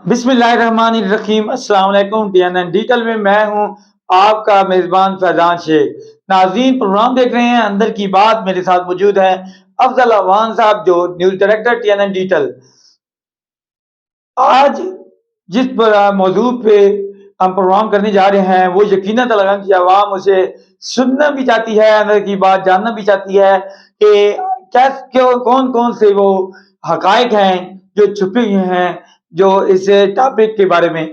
بسم اللہ الرحمن الرحیم۔ السلام علیکم۔ ٹی این این ڈیجیٹل میں میں ہوں آپ کا میزبان فیضان شیخ۔ ناظرین، پروگرام دیکھ رہے ہیں اندر کی بات۔ میرے ساتھ موجود ہیں افضل اعوان صاحب، جو news director T N N digital. آج جس موضوع پہ ہم پروگرام کرنے جا رہے ہیں وہ یقیناً تلنگانہ کی عوام اسے سننا بھی چاہتی ہے، اندر کی بات جاننا بھی چاہتی ہے کہ کون کون سے وہ حقائق ہیں جو چھپے ہوئے ہیں جو اس ٹاپک کے بارے میں۔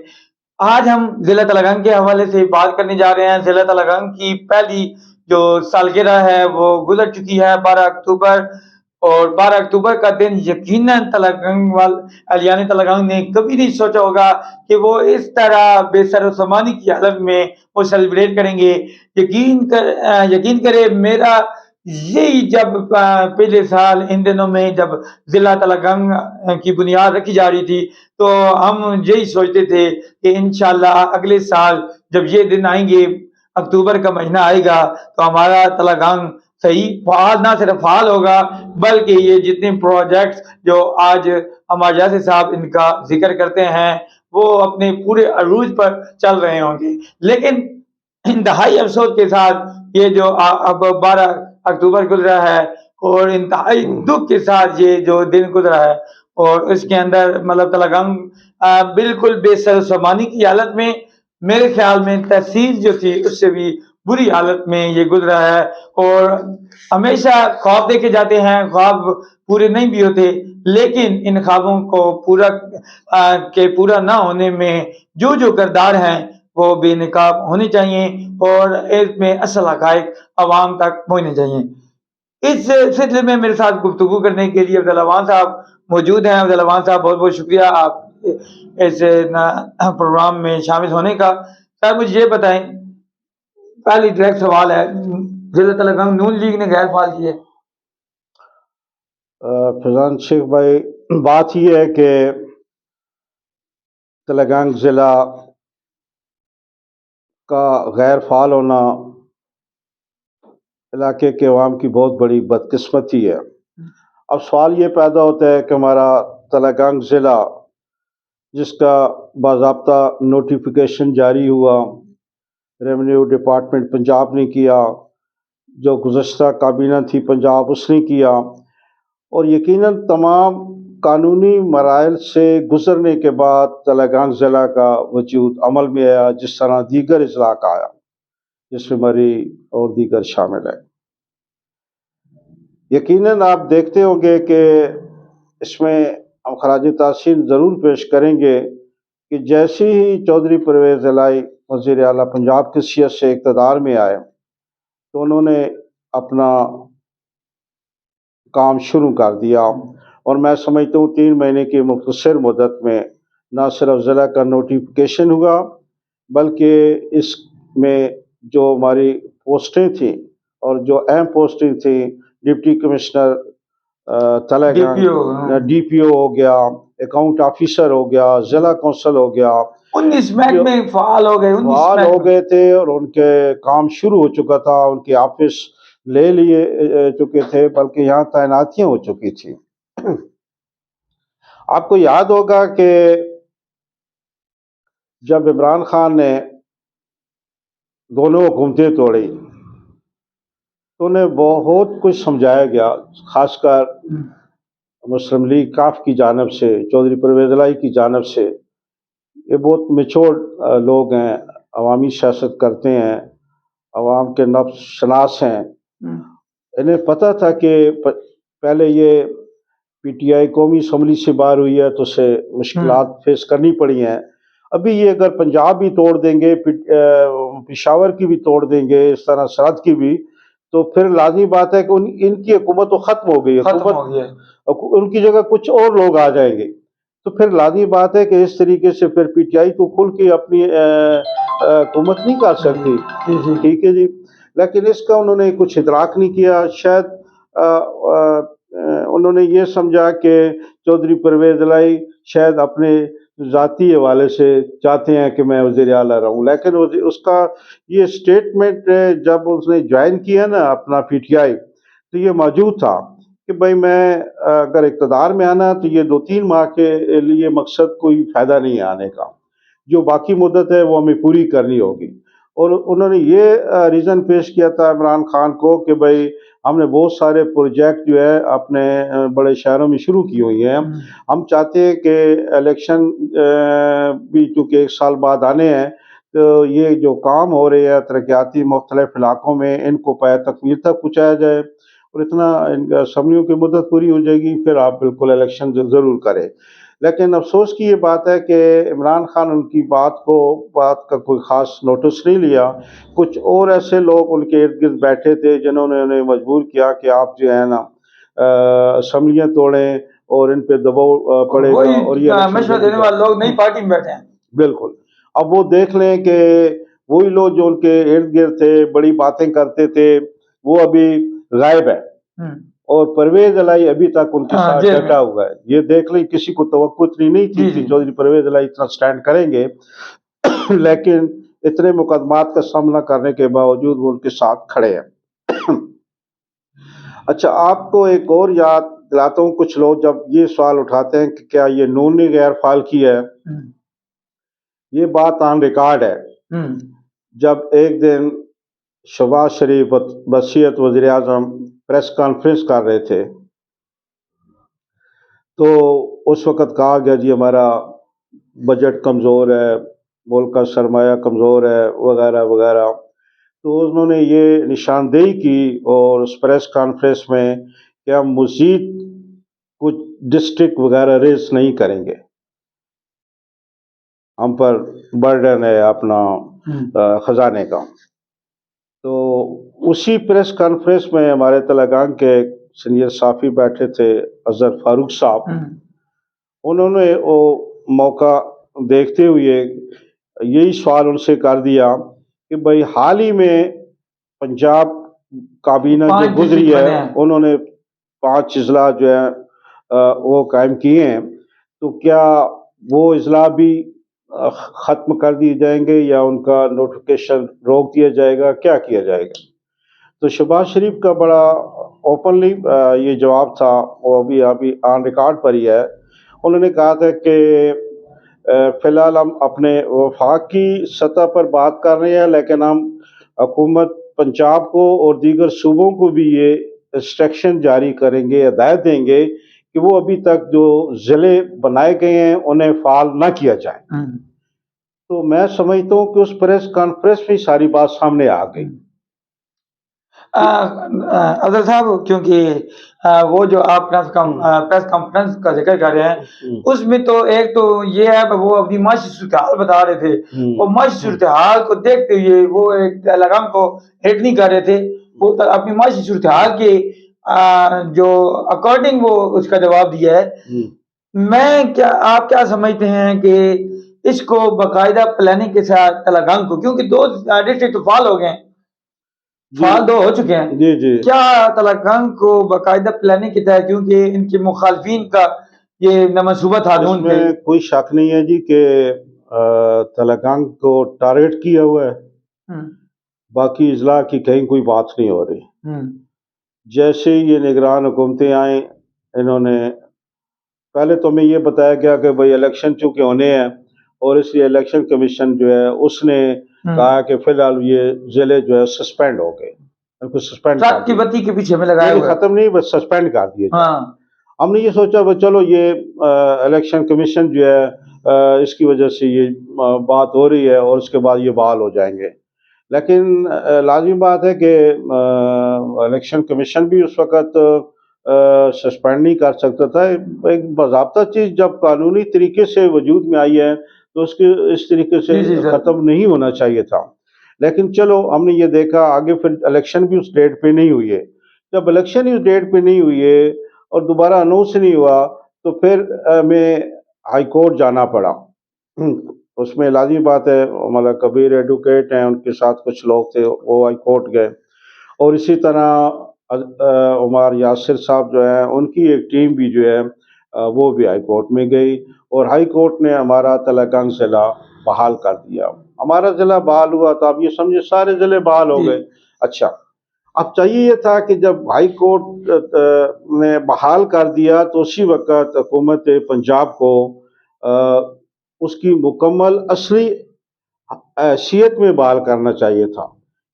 آج ہم ضلع تلنگانہ کے حوالے سے بات کرنے جا رہے ہیں۔ ضلع تلنگانہ کی پہلی جو سالگرہ ہے وہ گزر چکی ہے 12 اکتوبر، اور 12 اکتوبر کا دن یقیناً اہلیان تلنگانہ نے کبھی نہیں سوچا ہوگا کہ وہ اس طرح بے سر و سامانی کی حالت میں وہ سیلیبریٹ کریں گے۔ یقین کرے، میرا یہی جب پہلے سال ان دنوں میں جب ضلع تلنگانہ کی بنیاد رکھی جا رہی تھی تو ہم یہی سوچتے تھے کہ انشاءاللہ اگلے سال جب یہ دن آئیں گے، اکتوبر کا مہینہ آئے گا، تو ہمارا تلنگانہ صحیح فعال، نہ صرف فعال ہوگا بلکہ یہ جتنے پروجیکٹس جو آج ہمارے یاسر صاحب ان کا ذکر کرتے ہیں وہ اپنے پورے عروج پر چل رہے ہوں گے۔ لیکن انتہائی افسوس کے ساتھ یہ جو اب 12 اکتوبر گزرا ہے، اور انتہائی دکھ کے ساتھ یہ جو دن گزرا ہے، اور اس کے اندر مطلب تلنگانہ بالکل بے سر و سامانی کی حالت میں، میرے خیال میں تحصیل جو تھی اس سے بھی بری حالت میں یہ گزرا ہے۔ اور ہمیشہ خواب دیکھے جاتے ہیں، خواب پورے نہیں بھی ہوتے، لیکن ان خوابوں کو پورا نہ ہونے میں جو کردار ہیں وہ بے نقاب ہونے چاہیے، اور اس میں اصل حقائق عوام تک پہنچنے چاہیے۔ اس سلسلے میں میرے ساتھ گفتگو کرنے کے لیے افضل اعوان صاحب موجود ہیں۔ افضل اعوان صاحب، بہت بہت شکریہ آپ اس پروگرام میں شامل ہونے کا۔ سر مجھے یہ بتائیں، پہلی ڈائریکٹ سوال ہے، ضلع تلنگانہ نون لیگ نے غیر فعال کی ہے؟ فیضان شیخ بھائی، بات یہ ہے کہ تلنگانہ ضلع کا غیر فعال ہونا علاقے کے عوام کی بہت بڑی بدقسمتی ہے۔ اب سوال یہ پیدا ہوتا ہے کہ ہمارا تلنگانہ ضلع، جس کا باضابطہ نوٹیفیکیشن جاری ہوا، ریونیو ڈپارٹمنٹ پنجاب نے کیا، جو گزشتہ کابینہ تھی پنجاب اس نے کیا، اور یقیناً تمام قانونی مراحل سے گزرنے کے بعد تلنگانہ ضلع کا وجود عمل میں آیا، جس طرح دیگر اضلاع کا آیا، جس میں مری اور دیگر شامل ہیں۔ یقیناً آپ دیکھتے ہوں گے کہ اس میں ہم خراج تحسین ضرور پیش کریں گے کہ جیسے ہی چودھری پرویز الہی وزیر اعلیٰ پنجاب کی حیثیت سے اقتدار میں آئے تو انہوں نے اپنا کام شروع کر دیا، اور میں سمجھتا ہوں 3 مہینے کی مختصر مدت میں نہ صرف ضلع کا نوٹیفیکیشن ہوا، بلکہ اس میں جو ہماری پوسٹیں تھیں اور جو اہم پوسٹیں تھیں، deputy commissioner Telangana, D P O ہو گیا، اکاؤنٹ آفیسر ہو گیا، ضلع کونسل ہو گیا، 19 محکمے فعال ہو گئے تھے، اور ان کے کام شروع ہو چکا تھا، ان کے آفس لے لیے چکے تھے، بلکہ یہاں تعیناتیاں ہو چکی تھیں۔ آپ کو یاد ہوگا کہ جب عمران خان نے دونوں حکومتیں توڑی تو انہیں بہت کچھ سمجھایا گیا، خاص کر مسلم لیگ کاف کی جانب سے، چودھری پرویز الہی کی جانب سے۔ یہ بہت میچور لوگ ہیں، عوامی سیاست کرتے ہیں، عوام کے نبض شناس ہیں۔ انہیں پتہ تھا کہ پہلے یہ پی ٹی آئی قومی اسمبلی سے باہر ہوئی ہے تو اسے مشکلات فیس کرنی پڑی ہیں۔ ابھی یہ اگر پنجاب بھی توڑ دیں گے، پشاور کی بھی توڑ دیں گے، اس طرح سرحد کی بھی، تو پھر لازمی بات ہے کہ ان کی حکومت تو ختم ہو گئی، ان کی جگہ کچھ اور لوگ آ جائیں گے، تو پھر لازمی بات ہے کہ اس طریقے سے پھر پی ٹی آئی کو کھل کے اپنی حکومت نہیں کر سکتی۔ ٹھیک ہے جی، لیکن اس کا انہوں نے کچھ ادراک نہیں کیا۔ شاید انہوں نے یہ سمجھا کہ چودھری پرویز الہی شاید اپنے ذاتی حوالے سے چاہتے ہیں کہ میں وزیر اعلیٰ رہوں، لیکن اس کا یہ سٹیٹمنٹ جب اس نے جوائن کیا نا اپنا پی ٹی آئی، تو یہ موجود تھا کہ بھائی میں اگر اقتدار میں آنا تو یہ 2-3 ماہ کے لیے مقصد کوئی فائدہ نہیں ہے آنے کا، جو باقی مدت ہے وہ ہمیں پوری کرنی ہوگی۔ اور انہوں نے یہ ریزن پیش کیا تھا عمران خان کو کہ بھائی ہم نے بہت سارے پروجیکٹ جو ہے اپنے بڑے شہروں میں شروع کی ہوئی ہیں، ہم چاہتے ہیں کہ الیکشن بھی چونکہ 1 سال بعد آنے ہیں، تو یہ جو کام ہو رہے ہیں ترقیاتی مختلف علاقوں میں ان کو پایہ تکمیل تک پہنچایا جائے، اور اتنا اسمبلیوں کی مدت پوری ہو جائے گی پھر آپ بالکل الیکشن ضرور کریں۔ لیکن افسوس کی یہ بات ہے کہ عمران خان ان کی بات کا کوئی خاص نوٹس نہیں لیا۔ کچھ اور ایسے لوگ ان کے ارد گرد بیٹھے تھے جنہوں نے انہیں مجبور کیا کہ آپ جو ہے نا اسمبلیاں توڑیں اور ان پہ دباؤ پڑے گا اور یہ وہی مشورہ دینے والے لوگ نئی پارٹی میں بیٹھے ہیں۔ بالکل۔ اب وہ دیکھ لیں کہ وہی لوگ جو ان کے ارد گرد تھے بڑی باتیں کرتے تھے وہ ابھی غائب ہے، اور پرویز الہی ابھی تک ان کے ساتھ ڈٹا ہوا ہے۔ یہ دیکھ لیں کسی کو توقع اتنی نہیں تھی کہ چودھری پرویز الہی اتنا سٹینڈ کریں گے، لیکن اتنے مقدمات کا سامنا کرنے کے باوجود وہ ان کے ساتھ کھڑے ہیں۔ اچھا، آپ کو ایک اور یاد دلاتا ہوں، کچھ لوگ جب یہ سوال اٹھاتے ہیں کہ کیا یہ نون نے غیر فعال کیا ہے، یہ بات آن ریکارڈ ہے۔ جب ایک دن شہباز شریف بحیثیت وزیر اعظم پریس کانفرنس کر رہے تھے تو اس وقت کہا گیا جی ہمارا بجٹ کمزور ہے، ملک کا سرمایہ کمزور ہے وغیرہ وغیرہ، تو انہوں نے یہ نشاندہی کی اور اس پریس کانفرنس میں کہ ہم مزید کچھ ڈسٹرکٹ وغیرہ ریز نہیں کریں گے، ہم پر برڈن ہے اپنا خزانے کا۔ تو اسی پریس کانفرنس میں ہمارے تلنگانہ کے سینئر صحافی بیٹھے تھے اظہر فاروق صاحب، انہوں نے وہ موقع دیکھتے ہوئے یہی سوال ان سے کر دیا کہ بھائی حال ہی میں پنجاب کابینہ جو گزری ہے انہوں نے 5 اضلاع جو ہے وہ قائم کیے ہیں، تو کیا وہ اضلاع بھی ختم کر دیے جائیں گے یا ان کا نوٹیفکیشن روک دیا جائے گا، کیا کیا جائے گا؟ تو شہباز شریف کا بڑا اوپنلی یہ جواب تھا، وہ ابھی آن ریکارڈ پر ہی ہے۔ انہوں نے کہا تھا کہ فی الحال ہم اپنے وفاق کی سطح پر بات کر رہے ہیں، لیکن ہم حکومت پنجاب کو اور دیگر صوبوں کو بھی یہ انسٹرکشن جاری کریں گے، ہدایت دیں گے کہ وہ ابھی تک جو ضلع بنائے گئے ہیں انہیں فعال نہ کیا جائے۔ تو میں سمجھتا ہوں کہ اس پریس کانفرنس میں ساری بات سامنے آ گئی۔ اظہر صاحب، کیونکہ وہ جو آپ پریس کانفرنس کا ذکر کر رہے ہیں اس میں تو ایک تو یہ ہے کہ وہ اپنی معاشی صورتحال بتا رہے تھے، اور معاشی صورتحال کو دیکھتے ہوئے وہ ایک لگام کو ہٹ نہیں کر رہے تھے، وہ اپنی معاشی صورتحال کے جو اکارڈنگ وہ اس کا جواب دیا ہے۔ آپ کیا سمجھتے ہیں کہ اس کو باقاعدہ پلاننگ کے ساتھ تلنگانہ کو، کیونکہ 2 ڈسٹرکٹ تو فعال ہو گئے ہیں، فعال 2 ہو چکے ہیں، کیا تلنگانہ کو باقاعدہ پلاننگ کے تحت، کیونکہ ان کے مخالفین کا یہ منصوبہ تھا، اس میں کوئی شک نہیں ہے جی کہ تلنگانہ کو ٹارگٹ کیا ہوا ہے، باقی اضلاع کی کہیں کوئی بات نہیں ہو رہی۔ جیسے یہ نگران حکومتیں آئیں، انہوں نے پہلے تو ہمیں یہ بتایا گیا کہ بھئی الیکشن چونکہ ہونے ہیں اور اس لیے الیکشن کمیشن جو ہے اس نے کہا کہ فی الحال یہ ضلع جو ہے سسپینڈ ہو گئے، ان کو سسپینڈ کر کی بتی کے پیچھے میں لگایا ہوا ہے، ختم نہیں بس سسپینڈ کر دیے۔ ہم نے یہ سوچا بس چلو یہ الیکشن کمیشن جو ہے اس کی وجہ سے یہ بات ہو رہی ہے اور اس کے بعد یہ بحال ہو جائیں گے، لیکن لازمی بات ہے کہ الیکشن کمیشن بھی اس وقت سسپینڈ نہیں کر سکتا تھا۔ ایک باضابطہ چیز جب قانونی طریقے سے وجود میں آئی ہے تو اس طریقے سے ختم نہیں ہونا چاہیے تھا، لیکن چلو ہم نے یہ دیکھا آگے پھر الیکشن بھی اس ڈیٹ پہ نہیں ہوئی ہے۔ جب الیکشن اس ڈیٹ پہ نہیں ہوئی ہے اور دوبارہ اناؤنس نہیں ہوا تو پھر ہمیں ہائی کورٹ جانا پڑا۔ اس میں لازمی بات ہے مولانا کبیر ایڈوکیٹ ہیں، ان کے ساتھ کچھ لوگ تھے، وہ ہائی کورٹ گئے، اور اسی طرح عمر یاسر صاحب جو ہیں ان کی ایک ٹیم بھی جو ہے وہ بھی ہائی کورٹ میں گئی، اور ہائی کورٹ نے ہمارا تلنگانہ ضلع بحال کر دیا۔ ہمارا ضلع بحال ہوا تو آپ یہ سمجھے سارے ضلع بحال ہو گئے۔ اچھا، اب چاہیے یہ تھا کہ جب ہائی کورٹ نے بحال کر دیا تو اسی وقت حکومت پنجاب کو اس کی مکمل اصلی حیثیت میں بحال کرنا چاہیے تھا.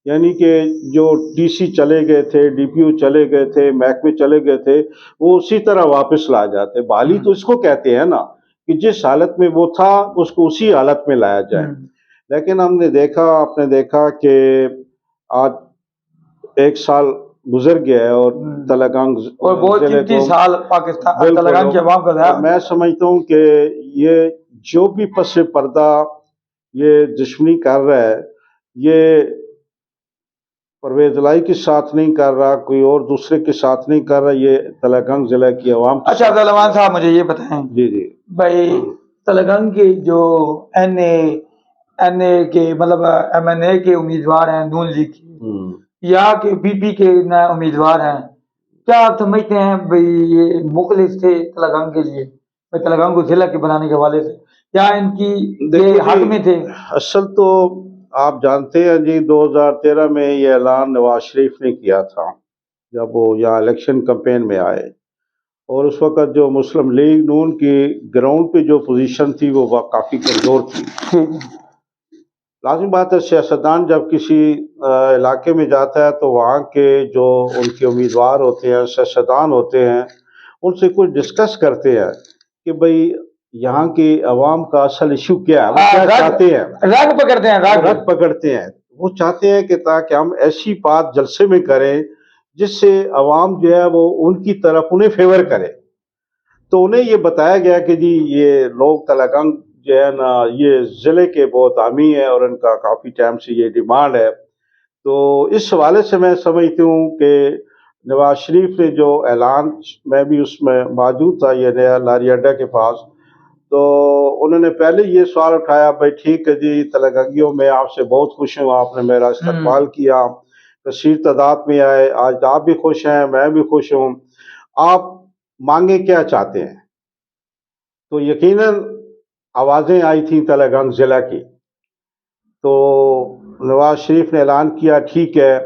یعنی کہ جو ڈی سی چلے گئے تھے، ڈی پی او چلے گئے تھے، محکمے چلے گئے تھے، وہ اسی طرح واپس لا جاتے. بحالی تو اس کو کہتے ہیں نا کہ جس حالت میں وہ تھا اس کو اسی حالت میں لایا جائے. لیکن آپ نے دیکھا کہ آج 1 سال گزر گیا ہے اور تلنگانگ اور بہت قیمتی سال پاکستان تلنگانگ کی عوام کا ضائع. میں سمجھتا ہوں کہ یہ جو بھی پس پردہ یہ دشمنی کر رہا ہے، یہ پرویز الہی کے ساتھ نہیں کر رہا، کوئی اور دوسرے کے ساتھ نہیں کر رہا، یہ تلنگانگ ضلع کی عوام کے اچھا عبدالرحمان صاحب مجھے یہ بتائیں جی بھائی، تلنگانگ کے جو این اے کے مطلب ایم این اے کے امیدوار ہیں نون لیگ کے یا کہ پی پی کے امیدوار ہیں، کیا آپ سمجھتے ہیں بھائی یہ مخلص تھے تلنگانگ کے لیے، تلنگانگ کو ضلع کے بنانے کے حوالے سے، یا ان کی یہ حق میں تھے؟ اصل تو آپ جانتے ہیں جی 2013 میں یہ اعلان نواز شریف نے کیا تھا جب وہ یہاں الیکشن کمپین میں آئے، اور اس وقت جو مسلم لیگ نون کی گراؤنڈ پہ جو پوزیشن تھی وہ کافی کمزور تھی. لازم بات ہے سیاستدان جب کسی علاقے میں جاتا ہے تو وہاں کے جو ان کے امیدوار ہوتے ہیں، سیاستدان ہوتے ہیں، ان سے کچھ ڈسکس کرتے ہیں کہ بھئی یہاں کی عوام کا اصل ایشو کیا ہے، وہ کیا چاہتے ہیں، رگ پکڑتے ہیں. وہ چاہتے ہیں کہ تاکہ ہم ایسی بات جلسے میں کریں جس سے عوام جو ہے وہ ان کی طرف انہیں فیور کرے. تو انہیں یہ بتایا گیا کہ جی یہ لوگ تلنگانگ جو ہے نا یہ ضلع کے بہت حامی ہیں اور ان کا کافی ٹائم سے یہ ڈیمانڈ ہے. تو اس حوالے سے میں سمجھتی ہوں کہ نواز شریف نے جو اعلان، میں بھی اس میں موجود تھا یہ نیا لاری اڈا کے پاس، تو انہوں نے پہلے یہ سوال اٹھایا بھائی ٹھیک ہے جی تلنگانگیوں میں آپ سے بہت خوش ہوں، آپ نے میرا استقبال کیا، کثیر تعداد میں آئے، آج آپ بھی خوش ہیں، میں بھی خوش ہوں، آپ مانگے کیا چاہتے ہیں. تو یقیناً آوازیں آئی تھیں تلنگانگ ضلع کی. تو نواز شریف نے اعلان کیا ٹھیک ہے،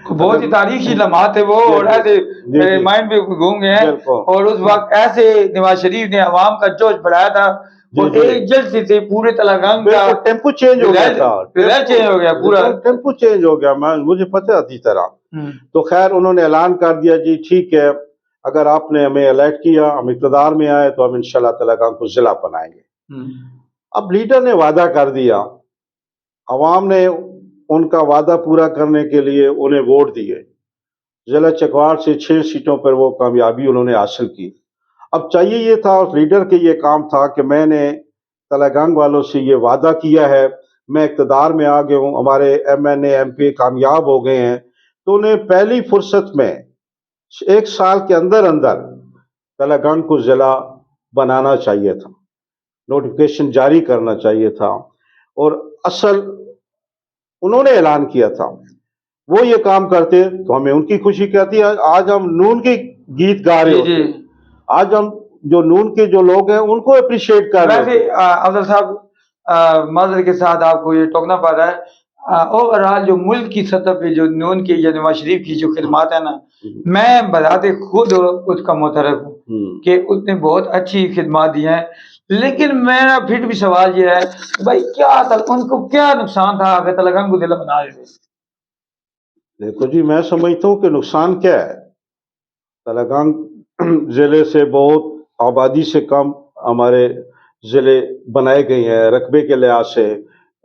بہت ہی تاریخی لمحات ہے وہ، اور ایسے میرے مائنڈ میں گھوم گئے ہیں. اور اس وقت ایسے نواز شریف نے عوام کا جوش بڑھایا تھا، اور ایک جلسے سے پورے تلنگانگ کا ٹیمپو چینج ہو گیا تھا، چینج ہو گیا، پورا ٹیمپو چینج ہو گیا. مجھے پتہ تھی طرح. تو خیر انہوں نے اعلان کر دیا جی ٹھیک ہے، اگر آپ نے ہمیں الیکٹ کیا، ہم اقتدار میں آئے تو ہم انشاءاللہ تلنگانگ کو ضلع بنائیں گے. اب لیڈر نے وعدہ کر دیا، عوام نے ان کا وعدہ پورا کرنے کے لیے انہیں ووٹ دیے. ضلع چکوال سے 6 سیٹوں پر وہ کامیابی انہوں نے حاصل کی. اب چاہیے یہ تھا اس لیڈر کے یہ کام تھا کہ میں نے تلنگانگ والوں سے یہ وعدہ کیا ہے، میں اقتدار میں آ گیا ہوں، ہمارے M N A M P کامیاب ہو گئے ہیں، تو انہیں پہلی فرصت میں 1 سال کے اندر تلنگانگ کو ضلع بنانا چاہیے تھا، نوٹیفکیشن جاری کرنا چاہیے تھا. اور اصل انہوں نے اعلان کیا تھا، وہ یہ کام کرتے تو ہمیں ان کی خوشی کہتی ہے. آج ہم نون کے گیت گا رہے ہوتے، آج ہم جو نون کے جو لوگ ہیں ان کو اپریشیٹ کر رہے ہیں. افضل صاحب معذرت کے ساتھ آپ کو یہ ٹوکنا پڑ رہا ہے، اوورآل جو ملک کی سطح پہ جو نون کی یا نواز شریف کی جو خدمات ہیں نا، میں بذات خود اس کا معترف ہوں کہ اس نے بہت اچھی خدمات دی ہیں. لیکن میرا پھر بھی سوال یہ ہے بھائی کیا ان کو کیا نقصان تھا اگر تلنگانگ کو ضلع بنا دیتے؟ دیکھو جی میں سمجھتا ہوں کہ نقصان کیا ہے. تلنگانگ ضلع سے بہت آبادی سے کم ہمارے ضلع بنائے گئے ہیں رقبے کے لحاظ سے.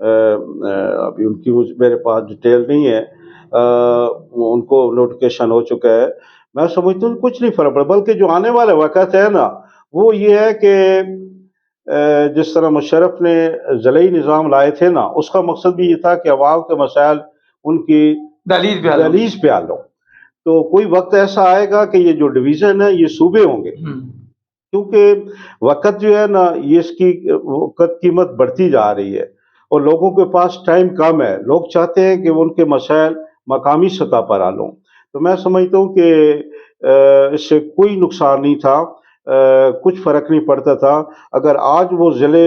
ابھی ان کی میرے پاس ڈیٹیل نہیں ہے، ان کو نوٹیفکیشن ہو چکا ہے. میں سمجھتا ہوں کچھ نہیں فرق پڑا، بلکہ جو آنے والا وقت ہے نا وہ یہ ہے کہ جس طرح مشرف نے ضلعی نظام لائے تھے نا، اس کا مقصد بھی یہ تھا کہ عوام کے مسائل ان کی دہلیز پہ آ لو. تو کوئی وقت ایسا آئے گا کہ یہ جو ڈویژن ہے یہ صوبے ہوں گے، کیونکہ وقت جو ہے نا یہ اس کی وقت قیمت بڑھتی جا رہی ہے اور لوگوں کے پاس ٹائم کم ہے. لوگ چاہتے ہیں کہ ان کے مسائل مقامی سطح پر آ لوں. تو میں سمجھتا ہوں کہ اس سے کوئی نقصان نہیں تھا، کچھ فرق نہیں پڑتا تھا. اگر آج وہ ضلع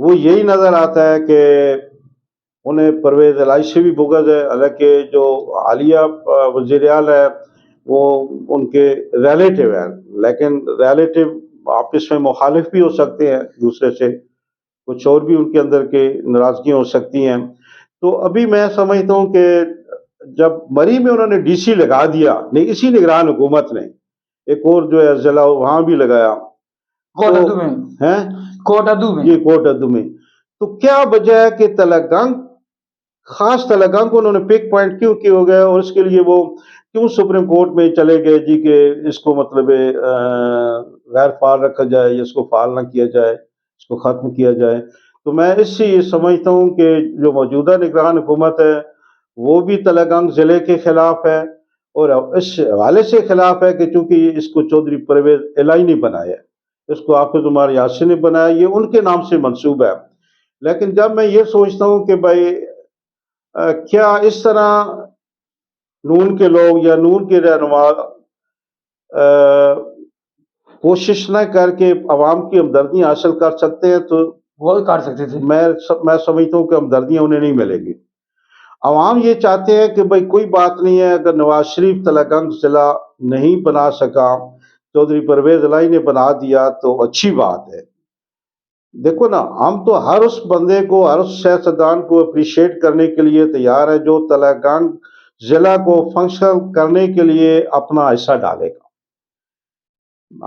وہ یہی نظر آتا ہے کہ انہیں پرویز الہی سے بھی بغض ہے، حالانکہ جو حالیہ وزیر اعلیٰ ہے وہ ان کے ریلیٹیو ہیں، لیکن ریلیٹیو آپس میں مخالف بھی ہو سکتے ہیں دوسرے سے، کچھ اور بھی ان کے اندر کے ناراضگیاں ہو سکتی ہیں۔ تو ابھی میں سمجھتا ہوں کہ جب مری میں انہوں نے ڈی سی لگا دیا، نہیں اسی نگران حکومت نے ایک اور جو ہے ضلع وہاں بھی لگایا، کوٹ ادو میں، ہیں کوٹ ادو میں، یہ کوٹ ادو میں، تو کیا وجہ ہے کہ تلگنگ، خاص تلگنگ کو انہوں نے پک پوائنٹ کیوں کیا ہو گیا، اور اس کے لیے وہ کیوں سپریم کورٹ میں چلے گئے جی کہ اس کو مطلب غیر فعال رکھا جائے یا اس کو فعال نہ کیا جائے، اس کو ختم کیا جائے۔ تو میں اس سے یہ سمجھتا ہوں کہ جو موجودہ نگران حکومت ہے وہ بھی تلگنگ ضلع کے خلاف ہے، اور اس حوالے سے خلاف ہے کہ چونکہ اس کو چودھری پرویز الہی نے بنایا ہے، اس کو حافظ عمر یاسین نے بنایا، یہ ان کے نام سے منسوب ہے۔ لیکن جب میں یہ سوچتا ہوں کہ بھائی کیا اس طرح نون کے لوگ یا نون کے رہنما کوشش نہ کر کے عوام کی ہمدردی حاصل کر سکتے ہیں، تو وہ کر سکتے تھے۔ میں سمجھتا ہوں کہ ہمدردیاں انہیں نہیں ملے گی۔ عوام یہ چاہتے ہیں کہ بھائی کوئی بات نہیں ہے، اگر نواز شریف تلگنگ ضلع نہیں بنا سکا، چودھری پرویز الہی نے بنا دیا تو اچھی بات ہے۔ دیکھو نا، ہم تو ہر اس بندے کو، ہر اس سیاستدان کو اپریشیٹ کرنے کے لیے تیار ہے جو تلگنگ ضلع کو فنکشنل کرنے کے لیے اپنا حصہ ڈالے گا۔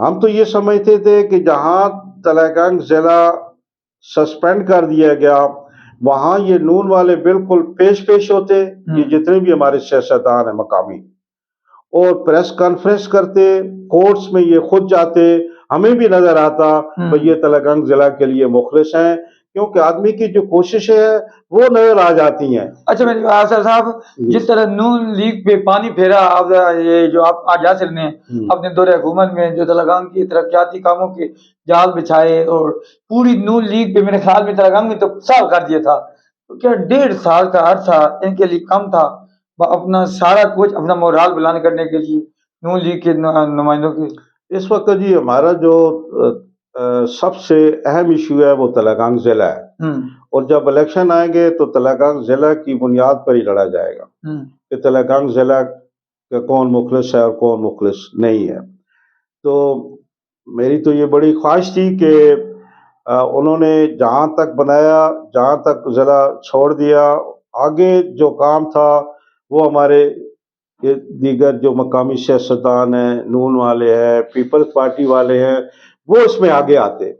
ہم تو یہ سمجھتے تھے کہ جہاں تلگنگ ضلع سسپینڈ کر دیا گیا وہاں یہ نون والے بالکل پیش ہوتے، یہ جتنے بھی ہمارے سیاستدان ہیں مقامی، اور پریس کانفرنس کرتے، کورٹس میں یہ خود جاتے، ہمیں بھی نظر آتا بھئی یہ تلگنگ ضلع کے لیے مخلص ہیں، کیونکہ آدمی کی جو کوششیں ہیں وہ نظر آ جاتی ہیں۔ اچھا میرے آصر صاحب، جس طرح نون لیگ پہ پانی پھیرا، اب یہ جو آپ آج یاسر نے اپنے دور حکومت میں جو تلگنگ کی ترقیاتی کاموں کے جال بچھائے اور پوری نون لیگ پہ میرے خیال میں تلگنگ میں تو صاف کر دیا تھا، تو کیا 1.5 سال کا عرصہ ان کے لیے کم تھا اپنا سارا کچھ اپنا مورال بلند کرنے کے لیے نون لیگ کے نمائندوں کے؟ اس وقت جی ہمارا جو سب سے اہم ایشو ہے وہ تلگنگ ضلع ہے، اور جب الیکشن آئیں گے تو تلگنگ ضلع کی بنیاد پر ہی لڑا جائے گا کہ تلگنگ ضلع کا کون مخلص ہے اور کون مخلص نہیں ہے۔ تو میری تو یہ بڑی خواہش تھی کہ انہوں نے جہاں تک بنایا، جہاں تک ضلع چھوڑ دیا، آگے جو کام تھا وہ ہمارے دیگر جو مقامی سیاستدان ہیں، نون والے ہیں، پیپلز پارٹی والے ہیں، وہ اس میں آگے آتے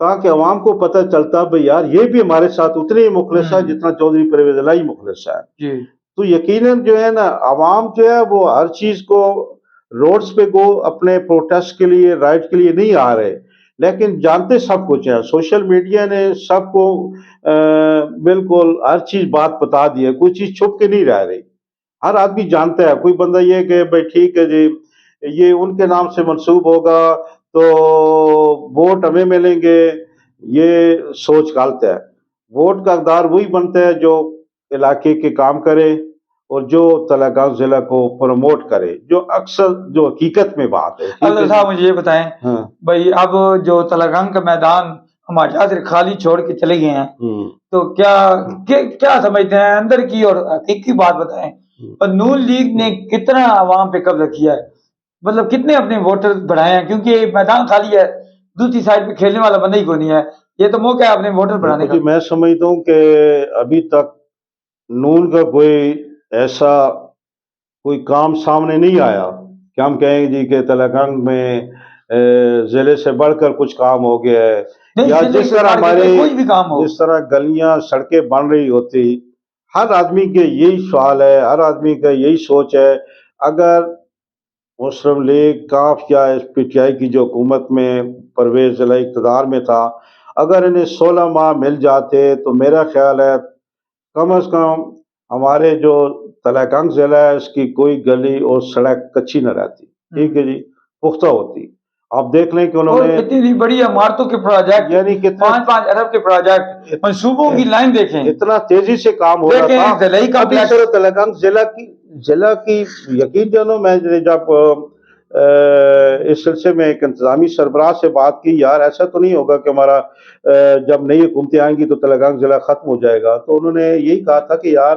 تاکہ عوام کو پتہ چلتا بھئی یار یہ بھی ہمارے ساتھ اتنے ہی مخلص ہے جتنا چودھری پرویز الہی مخلص ہے۔ تو یقیناً جو ہے نا، عوام جو ہے وہ ہر چیز کو روڈز پہ کو اپنے پروٹیسٹ کے لیے، رائٹ کے لیے نہیں آ رہے، لیکن جانتے سب کچھ ہے، سوشل میڈیا نے سب کو بالکل ہر چیز بات بتا دی ہے، کوئی چیز چھپ کے نہیں رہ رہی، ہر آدمی جانتا ہے۔ کوئی بندہ یہ کہ بھئی ٹھیک ہے جی یہ ان کے نام سے منسوب ہوگا تو ووٹ ہمیں ملیں گے، یہ سوچ غلط ہے۔ ووٹ کا حقدار وہی بنتا ہے جو علاقے کے کام کرے اور جو تلگنگ ضلع کو پروموٹ کرے، جو اکثر جو حقیقت میں بات ہے۔ اللہ صاحب مجھے یہ بتائیں بھئی، اب جو تلگنگ کا میدان ہمارے یہاں خالی چھوڑ کے چلے گئے ہیں، تو کیا سمجھتے ہیں اندر کی اور حقیقی بات بتائیں، اور نون لیگ نے کتنا عوام پہ قبضہ کیا ہے، مطلب کتنے اپنے ووٹر بڑھائے ہیں، کیونکہ میدان خالی ہے، دوسری سائڈ پہ کھیلنے والا بندہ ہی کوئی نہیں ہے، یہ تو موقع ہے اپنے ووٹر بڑھانے کا۔ میں سمجھتا ہوں کہ ابھی تک نون کا کوئی ایسا کوئی کام سامنے نہیں آیا کہ ہم کہیں جی کہ تلگنگ میں ضلع سے بڑھ کر کچھ کام ہو گیا ہے، یا جس طرح ہمارے جس طرح گلیاں سڑکیں بن رہی ہوتی، ہر آدمی کے یہی سوال ہے، ہر آدمی کا یہی سوچ ہے، اگر مسلم لیگ کاف یا پی ٹی آئی کی جو حکومت میں پرویز الہی اقتدار میں تھا، اگر انہیں 16 ماہ مل جاتے تو میرا خیال ہے کم از کم ہمارے جو تلگنگ ضلع ہے اس کی کوئی گلی اور سڑک کچی نہ رہتی، ٹھیک ہے جی، پختہ ہوتی۔ آپ دیکھ لیں کہ انہوں نے اتنی بڑی عمارتوں کے پروجیکٹ، یعنی کہ 5 ارب کے پروجیکٹ، منصوبوں کی لائن دیکھیں، اتنا تیزی سے کام ہو رہا تھا۔ ابھی سر تلگنگ ضلع کی یقین جانو، میں جب اس سلسلے میں ایک انتظامی سربراہ سے بات کی، یار ایسا تو نہیں ہوگا کہ ہمارا جب نئی حکومتیں آئیں گی تو تلنگانہ ضلع ختم ہو جائے گا؟ تو انہوں نے یہی کہا تھا کہ یار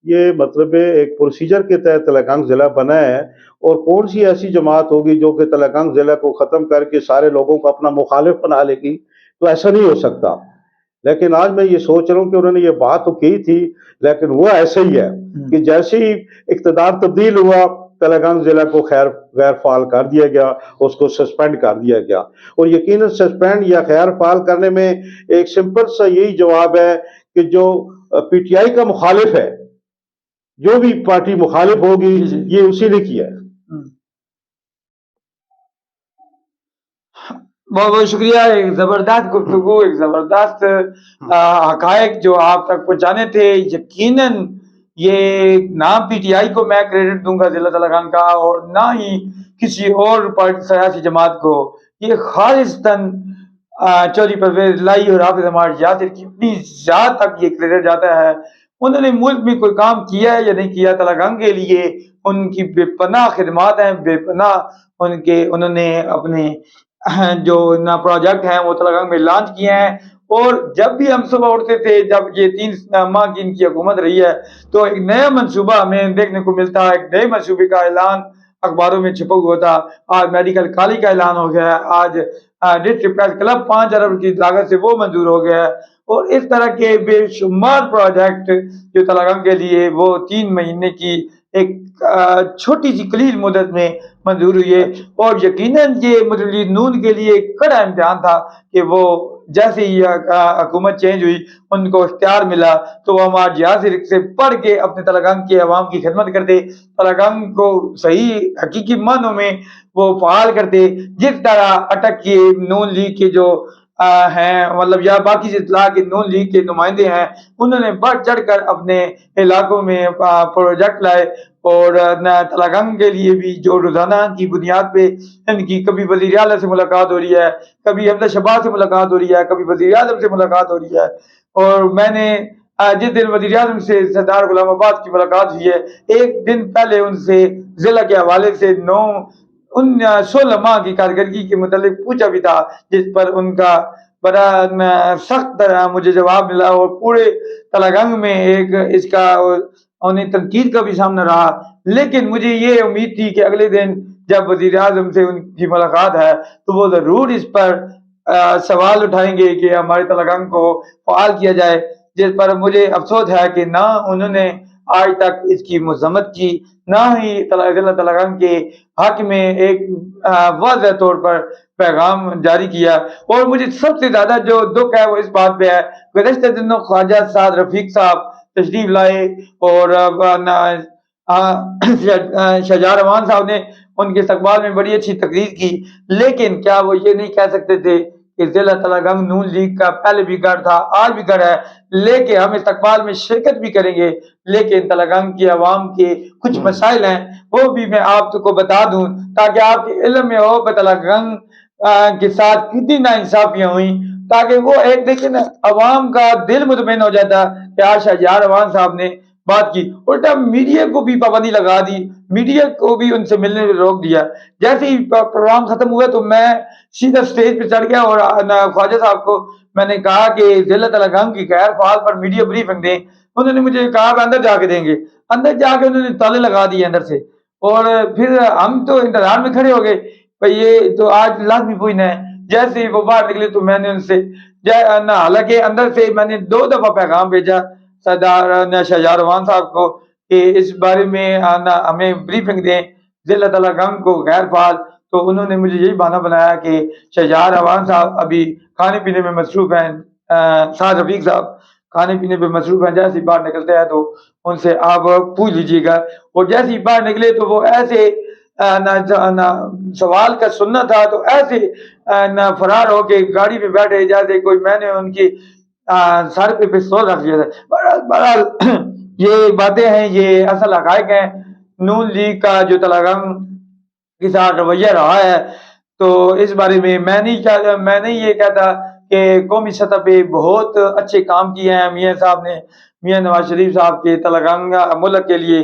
یہ مطلب ایک پروسیجر کے تحت تلنگانہ ضلع بنا ہے، اور کون سی ایسی جماعت ہوگی جو کہ تلنگانہ ضلع کو ختم کر کے سارے لوگوں کو اپنا مخالف بنا لے گی؟ تو ایسا نہیں ہو سکتا۔ لیکن آج میں یہ سوچ رہا ہوں کہ انہوں نے یہ بات تو کی تھی، لیکن وہ ایسے ہی ہے کہ جیسے ہی اقتدار تبدیل ہوا تلنگانہ ضلع کو غیر فعال کر دیا گیا، اس کو سسپینڈ کر دیا گیا۔ اور یقیناً سسپینڈ یا غیر فعال کرنے میں ایک سمپل سا یہی جواب ہے کہ جو پی ٹی آئی کا مخالف ہے، جو بھی پارٹی مخالف ہوگی، یہ اسی نے کیا ہے۔ بہت بہت شکریہ، ایک زبردست گفتگو، ایک زبردست حقائق جو آپ تک پہنچانے تھے۔ یقیناً یہ نہ پی ٹی آئی کو میں کریڈٹ دوں گا ضلع تلنگانہ کا، اور نہ ہی کسی اور پارٹی سیاسی جماعت کو، یہ خالصتاً چودھری پرویز الہی اور حافظ عمار یاسر کی اپنی ذات تک یہ کریڈٹ جاتا ہے۔ انہوں نے ملک میں کوئی کام کیا ہے یا نہیں کیا تلنگانہ کے لیے، ان کی بے پناہ خدمات ہیں، بے پناہ انہوں نے اپنے جو پروجیکٹ ہیں وہ تلنگانہ میں لانچ کیے ہیں۔ اور جب بھی ہم صبح اٹھتے تھے، جب یہ 3 ماہ کی ان کی حکومت رہی ہے، تو ایک نیا منصوبہ ہمیں دیکھنے کو ملتا ہے، ایک نئے منصوبے کا اعلان اخباروں میں چھپا ہوا تھا۔ آج میڈیکل کالج کا اعلان ہو گیا ہے، آج ڈسٹرکٹ پریس کلب 5 ارب کی لاگت سے وہ منظور ہو گیا ہے، اور اس طرح کے بے شمار پروجیکٹ جو تلنگانہ کے لیے وہ 3 مہینے کی ایک چھوٹی سی قلیل مدت میں منظور ہوئی ہے۔ اور یقیناً یہ مسلم لیگ نون کے لیے ایک کڑا امتحان تھا کہ وہ جیسے ہی حکومت چینج ہوئی، ان کو اختیار ملا تو وہ ہمارے یاسر سے پڑھ کے اپنے تلنگانہ کے عوام کی خدمت کرتے، تلنگانہ کو صحیح حقیقی معنوں میں وہ فعال کرتے، جس طرح اٹک کے نون لیگ کے جو ہیں، مطلب یا باقی اضلاع کے نون لیگ کے نمائندے ہیں، انہوں نے بڑھ چڑھ کر اپنے علاقوں میں پروجیکٹ لائے۔ اور تلنگانہ کے لیے بھی جو روزانہ کی بنیاد پہ ان کی کبھی وزیر اعلیٰ سے ملاقات ہو رہی ہے، کبھی احمد شہباز سے ملاقات ہو رہی ہے، کبھی وزیر اعظم سے ملاقات ہو رہی ہے۔ اور میں نے جس دن وزیر اعظم سے سردار غلام آباد کی ملاقات ہوئی ہے، ایک دن پہلے ان سے ضلع کے حوالے سے 16 ماہ کی کارکردگی کے متعلق پوچھا بھی تھا، جس پر ان کا بڑا سخت مجھے جواب ملا، اور پورے تلنگانہ میں ایک اس کا انہیں تنقید کا بھی سامنا رہا۔ لیکن مجھے یہ امید تھی کہ اگلے دن جب وزیر اعظم سے ان کی ملاقات ہے تو وہ ضرور اس پر سوال اٹھائیں گے کہ ہمارے تلنگانہ کو فعال کیا جائے، جس پر مجھے افسوس ہے کہ نہ انہوں نے آج تک اس کی مذمت کی، نہ ہی ضلع تلنگانہ کے حق میں ایک واضح طور پر پیغام جاری کیا۔ اور مجھے سب سے زیادہ جو دکھ ہے وہ اس بات پہ ہے، گزشتہ دنوں خواجہ سعد رفیق صاحب تشریف لائے، اور شہجار امان صاحب نے ان کے استقبال میں بڑی اچھی تقریر کی، لیکن کیا وہ یہ نہیں کہہ سکتے تھے کہ ضلع تلنگانہ نون لیگ کا پہلے بھی گھر تھا، آج بھی گھر ہے، لیکن ہم استقبال میں شرکت بھی کریں گے، لیکن تلنگانہ کی عوام کے کچھ مسائل ہیں وہ بھی میں آپ کو بتا دوں تاکہ آپ کے علم میں ہو کہ تلنگانہ کے ساتھ کتنی ناانصافیاں ہوئیں، تاکہ وہ ایک دیکھیں عوام کا دل مطمئن ہو جاتا کہ آج شہجار امان صاحب نے بات کی۔ الٹا میڈیا کو بھی پابندی لگا دی، میڈیا کو بھی ان سے ملنے سے روک دیا۔ جیسے ہی پروگرام ختم ہوا تو میں سیدھا سٹیج پہ چڑھ گیا، اور خواجہ صاحب کو میں نے کہا کہ ضلع تلنگانہ کی غیر فعال پر میڈیا بریفنگ دیں۔ انہوں نے مجھے کہا کہ اندر جا کے دیں گے، اندر جا کے انہوں نے تالے لگا دیے اندر سے، اور پھر ہم تو انتظار میں کھڑے ہو گئے بھئی یہ تو آج لازمی پوچھنا ہے۔ جیسے ہی وہ باہر نکلے تو میں نے ان سے حالانکہ اندر سے میں نے 2 دفعہ پیغام بھیجا سردار شہجار امان صاحب کو کہ اس بارے میں ہمیں بریفنگ دیں ضلع تلنگانہ کو غیر فعال، تو انہوں نے مجھے یہی بہانہ بنایا کہ شہجار امان صاحب ابھی کھانے پینے میں مصروف ہیں، سعد رفیق صاحب کھانے پینے پہ مصروف ہیں، جیسے ہی باہر نکلتے ہیں تو ان سے آپ پوچھ لیجیے گا۔ اور جیسے ہی باہر نکلے تو وہ ایسے سوال کا سننا تھا تو ایسے فرار ہو کے گاڑی پہ بیٹھے جیسے کوئی میں نے ان کی سر پہ پستول رکھ دیا تھا۔ بہرحال یہ باتیں ہیں، یہ اصل حقائق ہیں۔ نون لیگ کا جو تلنگانہ کے ساتھ رویہ رہا ہے، تو اس بارے میں میں نہیں یہ کہتا کہ قومی سطح پہ بہت اچھے کام کیے ہیں میاں صاحب نے، میاں نواز شریف صاحب کے تلنگانہ ملک کے لیے،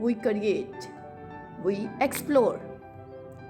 we create, we explore.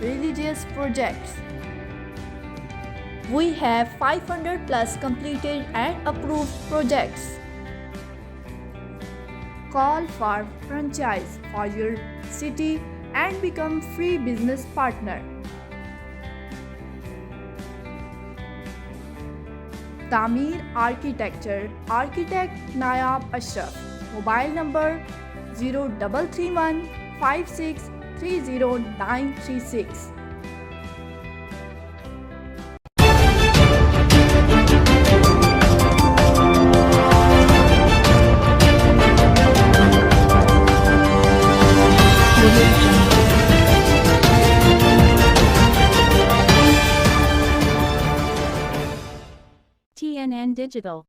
religious projects. We have 500 plus completed and approved projects. Call for franchise for your city and become free business partner. Tameer Architecture, Architect Nayab Ashraf. Mobile number 0331 56 30936. Audio Jungle. TNN Digital.